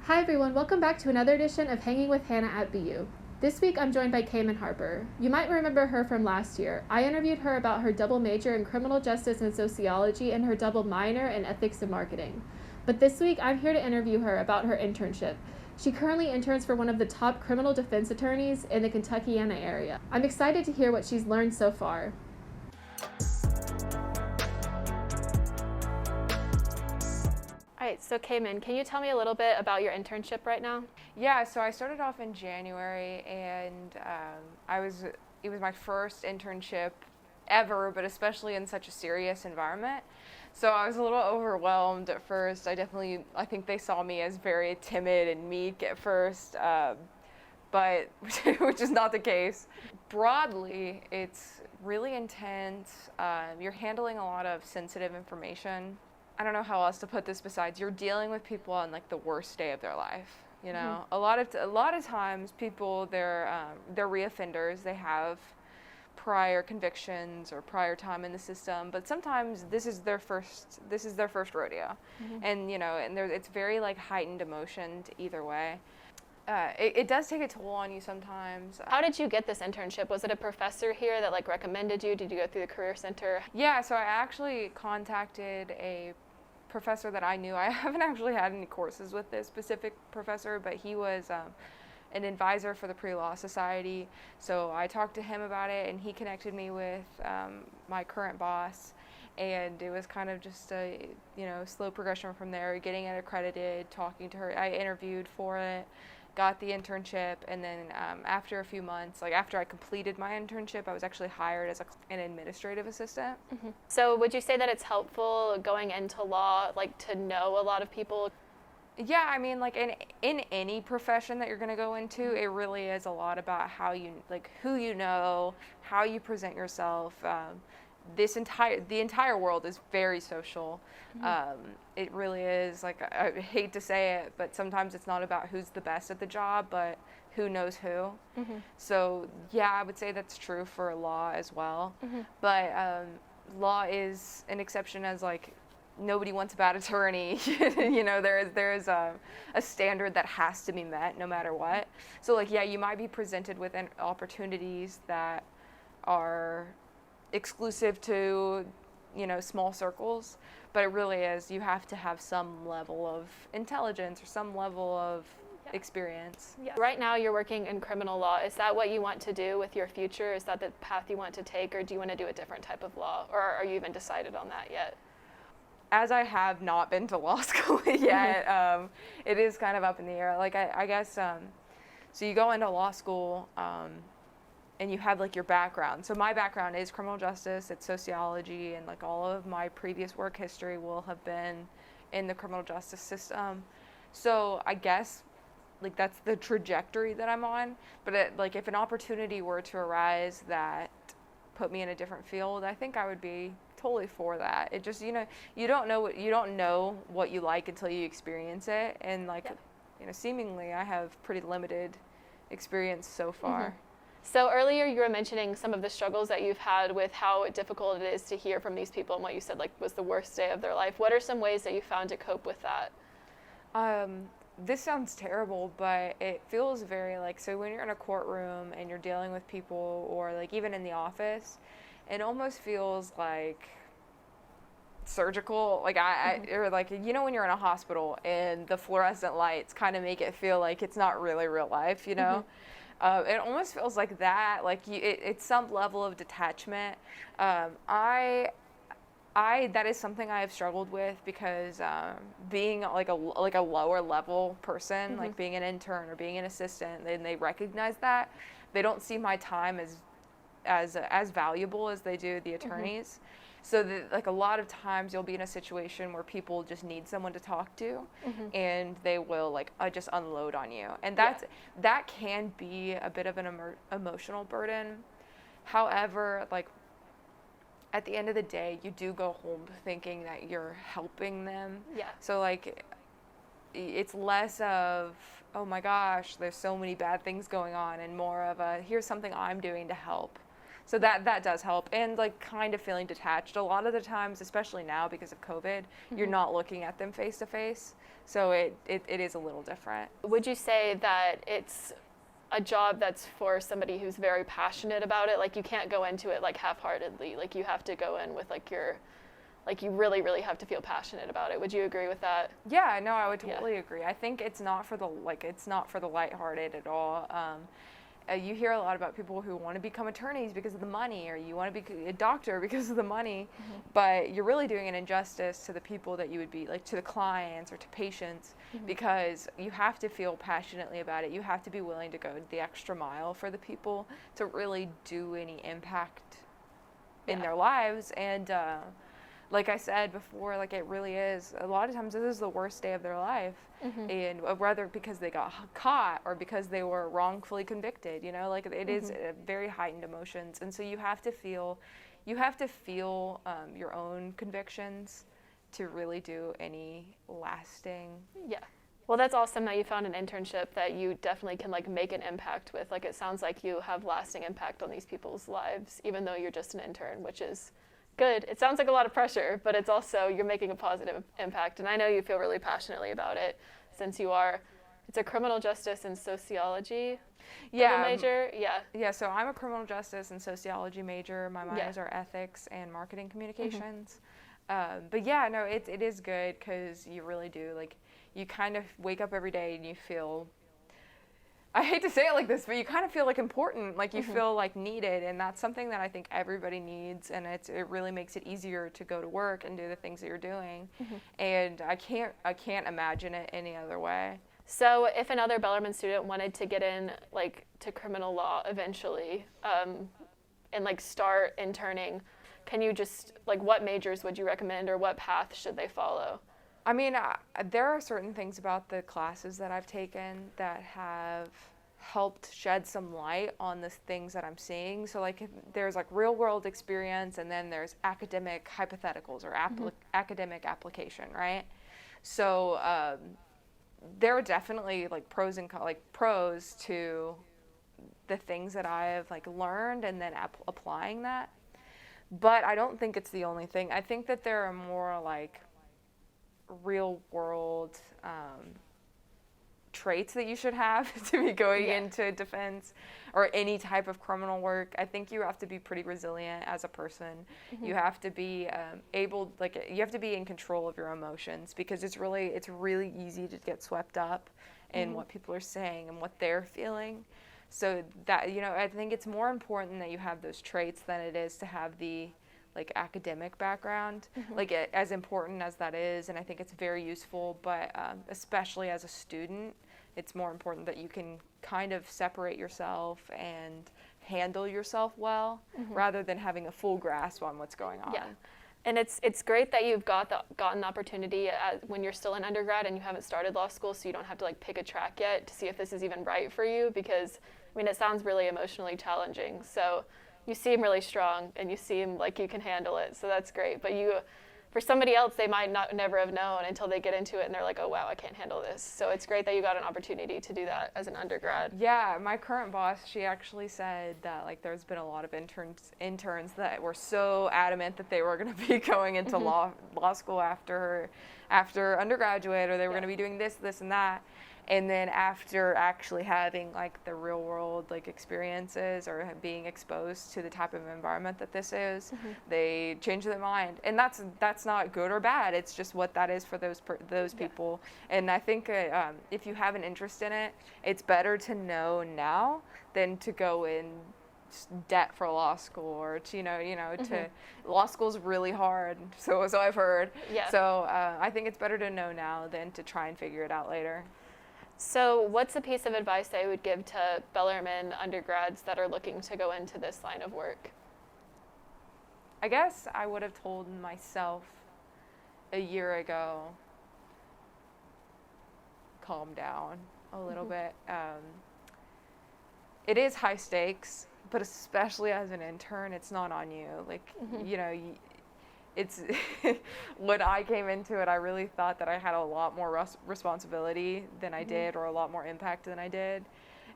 Hi everyone, welcome back to another edition of Hanging with Hannah at BU. This week I'm joined by Caymin Harper. You might remember her from last year. I interviewed her about her double major in criminal justice and sociology and her double minor in ethics and marketing. But this week I'm here to interview her about her internship. She currently interns for one of the top criminal defense attorneys in the Kentuckiana area. I'm excited to hear what she's learned so far. All right, so Caymin, can you tell me a little bit about your internship right now? Yeah, so I started off in January, and it was my first internship ever, but especially in such a serious environment. So I was a little overwhelmed at first. I think they saw me as very timid and meek at first, but which is not the case. Broadly, it's really intense. You're handling a lot of sensitive information. I don't know how else to put this besides you're dealing with people on like the worst day of their life. You know, a lot of times people they're reoffenders. They have prior convictions or prior time in the system, but sometimes this is their first rodeo, and it's very like heightened emotion either way. It does take a toll on you sometimes. How did you get this internship? Was it a professor here that like recommended you? Did you go through the Career Center? Yeah, so I actually contacted a professor that I knew. I haven't actually had any courses with this specific professor, but he was an advisor for the Pre-Law Society. So I talked to him about it, and he connected me with my current boss. And it was kind of just a slow progression from there, getting it accredited, talking to her. I interviewed for it, got the internship, and then after a few months, like after I completed my internship, I was actually hired as an administrative assistant. So would you say that it's helpful going into law, like to know a lot of people? Yeah, I mean, like in any profession that you're going to go into, it really is a lot about how you, like who you know, how you present yourself. The entire world is very social. It really is. Like I hate to say it, but sometimes it's not about who's the best at the job, but who knows who. So yeah, I would say that's true for law as well. But law is an exception, as like nobody wants a bad attorney. There's a standard that has to be met no matter what. So like yeah, you might be presented with opportunities that are exclusive to small circles, but it really is, you have to have some level of intelligence or some level of experience. Right now you're working in criminal law. Is that what you want to do with your future? Is that the path you want to take, or do you want to do a different type of law, or are you even decided on that yet? As I have not been to law school yet, it is kind of up in the air. Like I guess so you go into law school and you have like your background. So my background is criminal justice, it's sociology, and like all of my previous work history will have been in the criminal justice system. So I guess like that's the trajectory that I'm on. But like if an opportunity were to arise that put me in a different field, I think I would be totally for that. It just you don't know what you like until you experience it, and like seemingly I have pretty limited experience so far. So earlier you were mentioning some of the struggles that you've had with how difficult it is to hear from these people, and what you said like was the worst day of their life. What are some ways that you found to cope with that? This sounds terrible, but it feels very like, so when you're in a courtroom and you're dealing with people, or like even in the office, it almost feels like surgical. Like or like when you're in a hospital and the fluorescent lights kind of make it feel like it's not really real life. It almost feels like that. Like it's some level of detachment. That is something I have struggled with, because being like a lower level person, like being an intern or being an assistant, and they recognize that, they don't see my time as valuable as they do the attorneys. So that like a lot of times you'll be in a situation where people just need someone to talk to, and they will like just unload on you, and that can be a bit of an emotional burden. However, like at the end of the day, you do go home thinking that you're helping them. So like it's less of, oh my gosh, there's so many bad things going on, and more of a, here's something I'm doing to help. So that does help, and like kind of feeling detached. A lot of the times, especially now because of COVID, you're not looking at them face to face, so it is a little different. Would you say that it's a job that's for somebody who's very passionate about it? Like you can't go into it like half-heartedly. Like you have to go in with like you really, really have to feel passionate about it. Would you agree with that? Yeah, no, I would totally agree. I think it's not for the lighthearted at all. You hear a lot about people who want to become attorneys because of the money, or you want to be a doctor because of the money, but you're really doing an injustice to the people that you would be, like to the clients or to patients, because you have to feel passionately about it. You have to be willing to go the extra mile for the people to really do any impact in their lives. And like I said before, like it really is, a lot of times this is the worst day of their life, and whether because they got caught or because they were wrongfully convicted, you know, like it is very heightened emotions. And so you have to feel your own convictions to really do any lasting. Yeah. Well, that's awesome that you found an internship that you definitely can like make an impact with. Like it sounds like you have lasting impact on these people's lives, even though you're just an intern, which is good. It sounds like a lot of pressure, but it's also, you're making a positive impact. And I know you feel really passionately about it since it's a criminal justice and sociology major. Yeah, so I'm a criminal justice and sociology major. My minors are ethics and marketing communications. But yeah, no, it is good because you really do, like, you kind of wake up every day and you feel, I hate to say it like this, but you kind of feel like important, like you feel like needed, and that's something that I think everybody needs, and it really makes it easier to go to work and do the things that you're doing, and I can't imagine it any other way. So if another Bellarmine student wanted to get in like to criminal law eventually, and like start interning, can you just, like, what majors would you recommend, or what path should they follow? I mean, there are certain things about the classes that I've taken that have helped shed some light on the things that I'm seeing. So, like, there's, like, real-world experience, and then there's academic hypotheticals or academic application, right? So, there are definitely, like, pros to the things that I've, like, learned and then applying that. But I don't think it's the only thing. I think that there are more, like, real world traits that you should have to be going into defense or any type of criminal work. I think you have to be pretty resilient as a person. You have to be you have to be in control of your emotions, because it's really easy to get swept up in what people are saying and what they're feeling. So that, you know, I think it's more important that you have those traits than it is to have the, like, academic background, like, as important as that is, and I think it's very useful, but especially as a student, it's more important that you can kind of separate yourself and handle yourself well, rather than having a full grasp on what's going on. Yeah, and it's great that you've gotten the opportunity when you're still in undergrad and you haven't started law school, so you don't have to, like, pick a track yet to see if this is even right for you, because, I mean, it sounds really emotionally challenging, so you seem really strong and you seem like you can handle it, so that's great. But for somebody else, they might never have known until they get into it and they're like, oh wow, I can't handle this. So it's great that you got an opportunity to do that as an undergrad. Yeah, my current boss, she actually said that, like, there's been a lot of interns that were so adamant that they were going to be going into law school after undergraduate, or they were going to be doing this, and that. And then after actually having, like, the real world, like, experiences or being exposed to the type of environment that this is, they change their mind. And that's not good or bad. It's just what that is for those people. And I think if you have an interest in it, it's better to know now than to go in debt for law school, or to, to law school's really hard. So I've heard. Yeah. So I think it's better to know now than to try and figure it out later. So what's a piece of advice that you would give to Bellarmine undergrads that are looking to go into this line of work? I guess I would have told myself a year ago, calm down a little bit. It is high stakes, but especially as an intern, it's not on you. Like, it's when I came into it, I really thought that I had a lot more responsibility than I did, or a lot more impact than I did,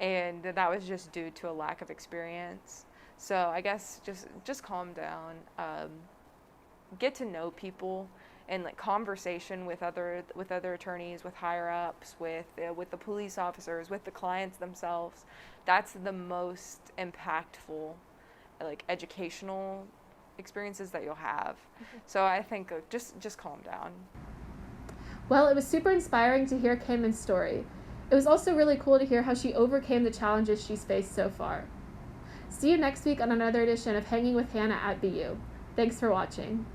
and that was just due to a lack of experience. So I guess just calm down, get to know people, and like conversation with other attorneys, with higher ups, with the police officers, with the clients themselves. That's the most impactful, like educational experiences that you'll have. So I think just calm down. Well, it was super inspiring to hear Cayman's story. It was also really cool to hear how she overcame the challenges she's faced so far. See you next week on another edition of Hanging with Hannah at BU. Thanks for watching.